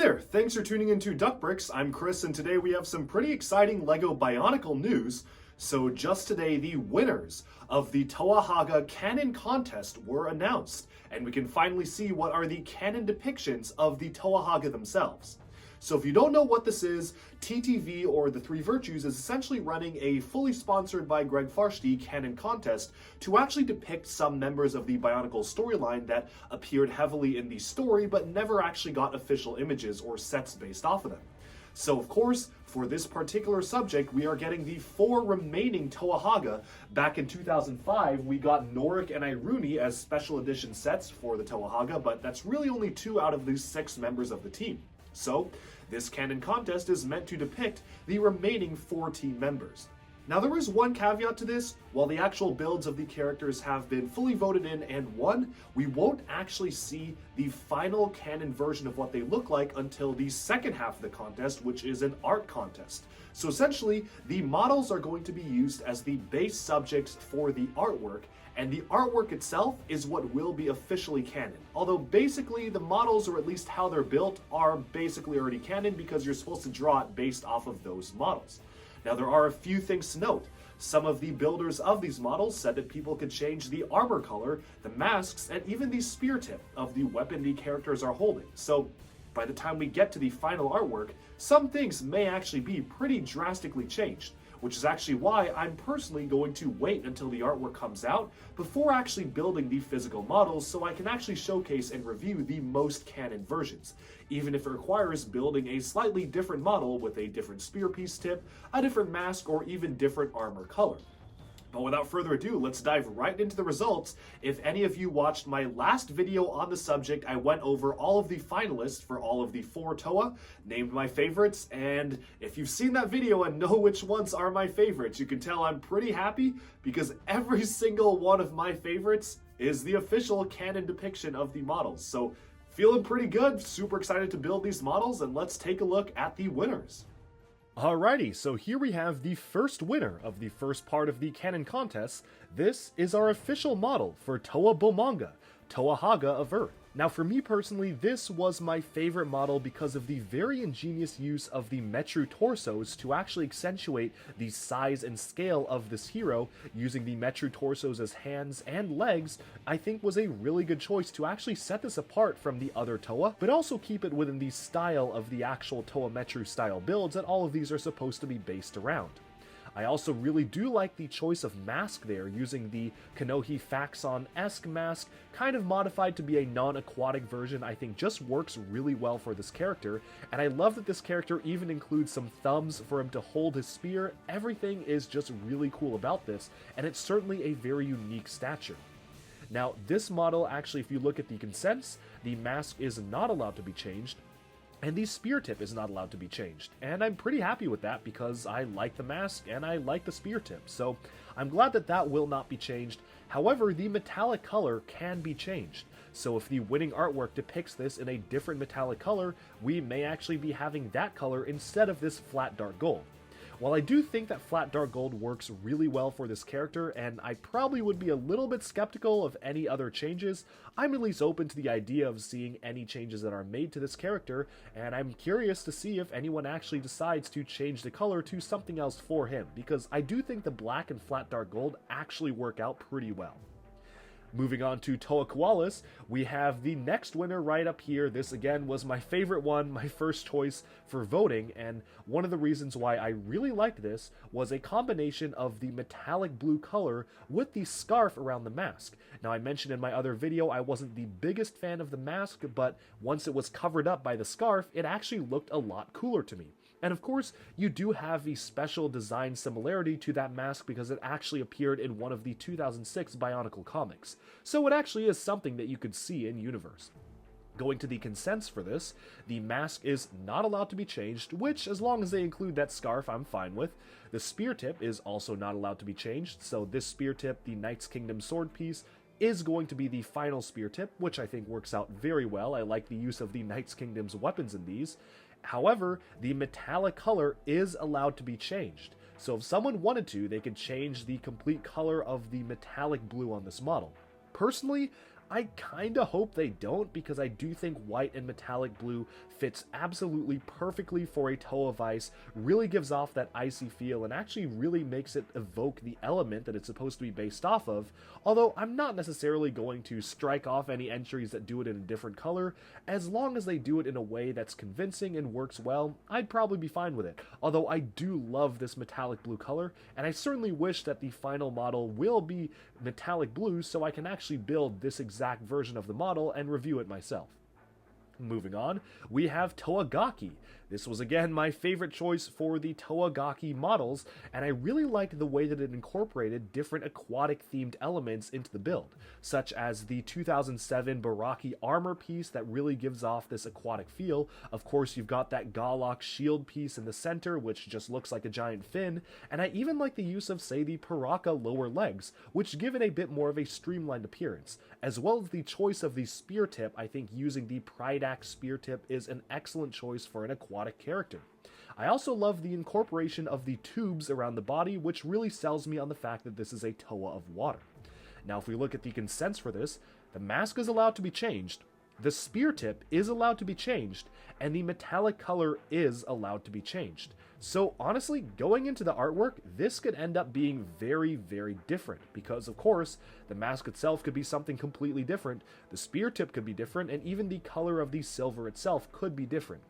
Hi there, thanks for tuning into Duck Bricks. I'm Chris, and today we have some pretty exciting LEGO Bionicle news. So just today, the winners of the Toa Hagah Canon contest were announced, and we can finally see what are the Canon depictions of the Toa Hagah themselves. So if you don't know what this is, TTV, or the Three Virtues, is essentially running a fully sponsored by Greg Farshtey Canon contest to actually depict some members of the Bionicle storyline that appeared heavily in the story but never actually got official images or sets based off of them. So of course, for this particular subject, we are getting the 4 remaining Toa Hagah. Back in 2005, we got Norik and Iruni as special edition sets for the Toa Hagah, but that's really only 2 out of the 6 members of the team. So, this Canon contest is meant to depict the remaining 4 team members. Now there is one caveat to this. While the actual builds of the characters have been fully voted in and won, we won't actually see the final Canon version of what they look like until the second half of the contest, which is an art contest. So essentially, the models are going to be used as the base subjects for the artwork, and the artwork itself is what will be officially canon. Although basically the models, or at least how they're built, are basically already canon because you're supposed to draw it based off of those models. Now there are a few things to note. Some of the builders of these models said that people could change the armor color, the masks, and even the spear tip of the weapon the characters are holding. So by the time we get to the final artwork, some things may actually be pretty drastically changed, which is actually why I'm personally going to wait until the artwork comes out before actually building the physical models so I can actually showcase and review the most canon versions, even if it requires building a slightly different model with a different spear piece tip, a different mask, or even different armor color. But without further ado, let's dive right into the results. If any of you watched my last video on the subject, I went over all of the finalists for all of the 4 Toa, named my favorites, and if you've seen that video and know which ones are my favorites, you can tell I'm pretty happy because every single one of my favorites is the official canon depiction of the models. So feeling pretty good, super excited to build these models, and let's take a look at the winners. Alrighty, so here we have the first winner of the first part of the Canon contest. This is our official model for Toa Bomanga, Toa Hagah of Earth. Now for me personally, this was my favorite model because of the very ingenious use of the Metru torsos to actually accentuate the size and scale of this hero. Using the Metru torsos as hands and legs, I think was a really good choice to actually set this apart from the other Toa, but also keep it within the style of the actual Toa Metru style builds that all of these are supposed to be based around. I also really do like the choice of mask there, using the Kanohi Faxon-esque mask, kind of modified to be a non-aquatic version. I think just works really well for this character, and I love that this character even includes some thumbs for him to hold his spear. Everything is just really cool about this, and it's certainly a very unique stature. Now, this model, actually, if you look at the consents, the mask is not allowed to be changed, and the spear tip is not allowed to be changed. And I'm pretty happy with that because I like the mask and I like the spear tip. So I'm glad that that will not be changed. However, the metallic color can be changed. So if the winning artwork depicts this in a different metallic color, we may actually be having that color instead of this flat dark gold. While I do think that flat dark gold works really well for this character, and I probably would be a little bit skeptical of any other changes, I'm at least open to the idea of seeing any changes that are made to this character, and I'm curious to see if anyone actually decides to change the color to something else for him, because I do think the black and flat dark gold actually work out pretty well. Moving on to Toa Koalas, we have the next winner right up here. This again was my favorite one, my first choice for voting, and one of the reasons why I really liked this was a combination of the metallic blue color with the scarf around the mask. Now I mentioned in my other video I wasn't the biggest fan of the mask, but once it was covered up by the scarf, it actually looked a lot cooler to me. And of course, you do have the special design similarity to that mask because it actually appeared in one of the 2006 Bionicle comics. So it actually is something that you could see in universe. Going to the consents for this, the mask is not allowed to be changed, which, as long as they include that scarf, I'm fine with. The spear tip is also not allowed to be changed, so this spear tip, the Knight's Kingdom sword piece, is going to be the final spear tip, which I think works out very well. I like the use of the Knight's Kingdom's weapons in these. However, the metallic color is allowed to be changed. So if someone wanted to, they could change the complete color of the metallic blue on this model. Personally, I kinda hope they don't, because I do think white and metallic blue fits absolutely perfectly for a Toa Vice, really gives off that icy feel, and actually really makes it evoke the element that it's supposed to be based off of, although I'm not necessarily going to strike off any entries that do it in a different color. As long as they do it in a way that's convincing and works well, I'd probably be fine with it, although I do love this metallic blue color, and I certainly wish that the final model will be metallic blue so I can actually build this exact version of the model and review it myself. Moving on, we have Toagaki. This was again my favorite choice for the Toagaki models, and I really liked the way that it incorporated different aquatic themed elements into the build, such as the 2007 Baraki armor piece that really gives off this aquatic feel. Of course, you've got that Galak shield piece in the center, which just looks like a giant fin, and I even like the use of, say, the Paraka lower legs, which give it a bit more of a streamlined appearance, as well as the choice of the spear tip. I think using the Pridax spear tip is an excellent choice for an aquatic character. I also love the incorporation of the tubes around the body, which really sells me on the fact that this is a Toa of water. Now, if we look at the consents for this, the mask is allowed to be changed, the spear tip is allowed to be changed, and the metallic color is allowed to be changed. So honestly, going into the artwork, this could end up being very, very different, because of course, the mask itself could be something completely different, the spear tip could be different, and even the color of the silver itself could be different.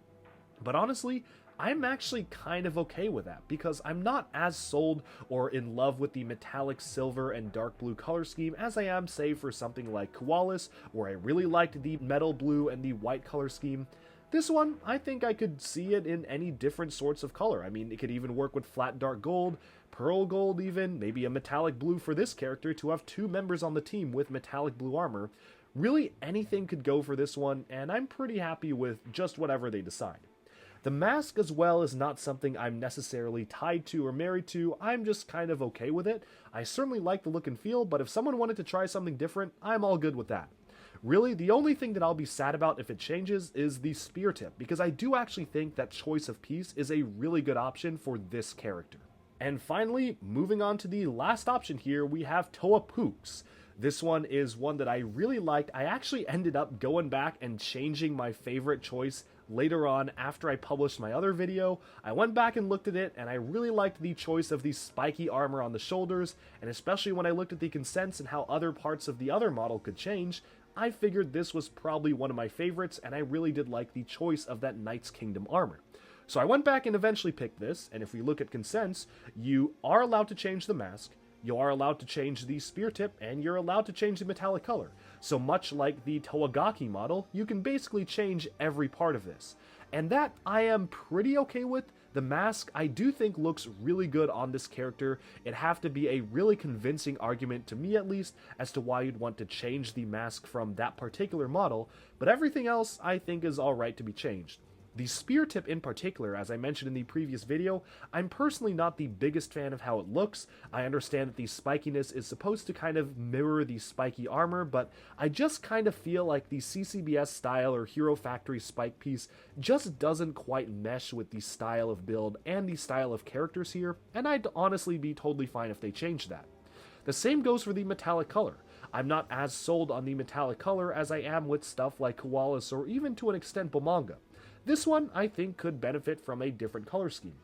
But honestly, I'm actually kind of okay with that, because I'm not as sold or in love with the metallic silver and dark blue color scheme as I am, say, for something like Koalas, where I really liked the metal blue and the white color scheme. This one, I think I could see it in any different sorts of color. I mean, it could even work with flat dark gold, pearl gold even, maybe a metallic blue for this character to have two members on the team with metallic blue armor. Really, anything could go for this one, and I'm pretty happy with just whatever they decide. The mask as well is not something I'm necessarily tied to or married to. I'm just kind of okay with it. I certainly like the look and feel, but if someone wanted to try something different, I'm all good with that. Really, the only thing that I'll be sad about if it changes is the spear tip, because I do actually think that choice of piece is a really good option for this character. And finally, moving on to the last option here, we have Toa Pooks. This one is one that I really liked. I actually ended up going back and changing my favorite choice later on after I published my other video. I went back and looked at it, and I really liked the choice of the spiky armor on the shoulders, and especially when I looked at the consents and how other parts of the other model could change, I figured this was probably one of my favorites, and I really did like the choice of that Knight's Kingdom armor. So I went back and eventually picked this, and if we look at consents, you are allowed to change the mask, you are allowed to change the spear tip, and you're allowed to change the metallic color. So much like the Toagaki model, you can basically change every part of this. And that I am pretty okay with. The mask I do think looks really good on this character. It'd have to be a really convincing argument, to me at least, as to why you'd want to change the mask from that particular model, but everything else I think is alright to be changed. The spear tip in particular, as I mentioned in the previous video, I'm personally not the biggest fan of how it looks. I understand that the spikiness is supposed to kind of mirror the spiky armor, but I just kind of feel like the CCBS style or Hero Factory spike piece just doesn't quite mesh with the style of build and the style of characters here, and I'd honestly be totally fine if they changed that. The same goes for the metallic color. I'm not as sold on the metallic color as I am with stuff like Koalas or even to an extent Bomanga. This one, I think, could benefit from a different color scheme.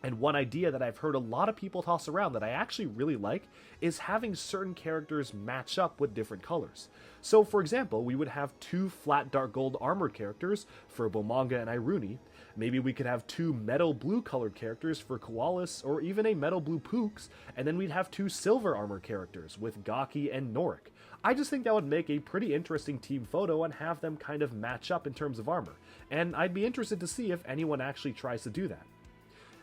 And one idea that I've heard a lot of people toss around that I actually really like is having certain characters match up with different colors. So, for example, we would have two flat dark gold armored characters for Bomanga and Iruni. Maybe we could have two metal blue colored characters for Koalas, or even a metal blue Pooks, and then we'd have two silver armored characters with Gaki and Norik. I just think that would make a pretty interesting team photo and have them kind of match up in terms of armor, and I'd be interested to see if anyone actually tries to do that.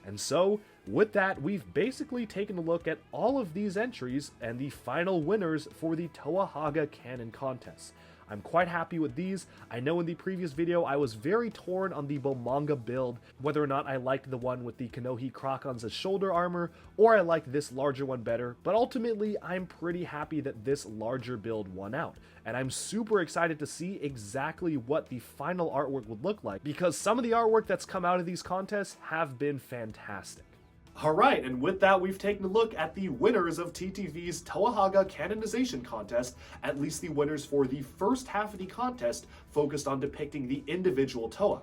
And so, with that, we've basically taken a look at all of these entries and the final winners for the Toa Hagah Canon contest. I'm quite happy with these. I know in the previous video I was very torn on the Bomanga build, whether or not I liked the one with the Kanohi Krakons shoulder armor, or I liked this larger one better, but ultimately I'm pretty happy that this larger build won out. And I'm super excited to see exactly what the final artwork would look like, because some of the artwork that's come out of these contests have been fantastic. Alright, and with that, we've taken a look at the winners of TTV's Toa Hagah Canonization Contest, at least the winners for the first half of the contest focused on depicting the individual Toa.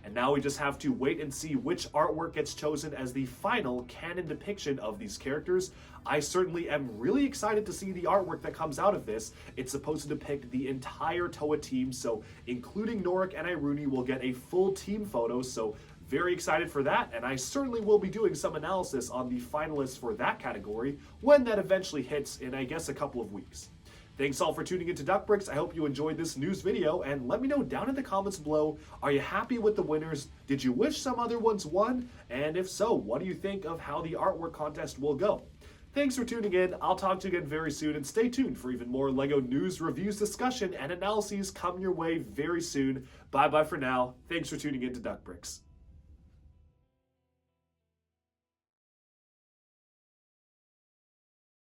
And now we just have to wait and see which artwork gets chosen as the final canon depiction of these characters. I certainly am really excited to see the artwork that comes out of this. It's supposed to depict the entire Toa team, so including Norik and Iruni will get a full team photo, so very excited for that, and I certainly will be doing some analysis on the finalists for that category when that eventually hits in, I guess, a couple of weeks. Thanks all for tuning into Duckbricks. I hope you enjoyed this news video, and let me know down in the comments below, are you happy with the winners? Did you wish some other ones won? And if so, what do you think of how the artwork contest will go? Thanks for tuning in. I'll talk to you again very soon, and stay tuned for even more LEGO news, reviews, discussion, and analyses coming your way very soon. Bye-bye for now. Thanks for tuning in to Duckbricks.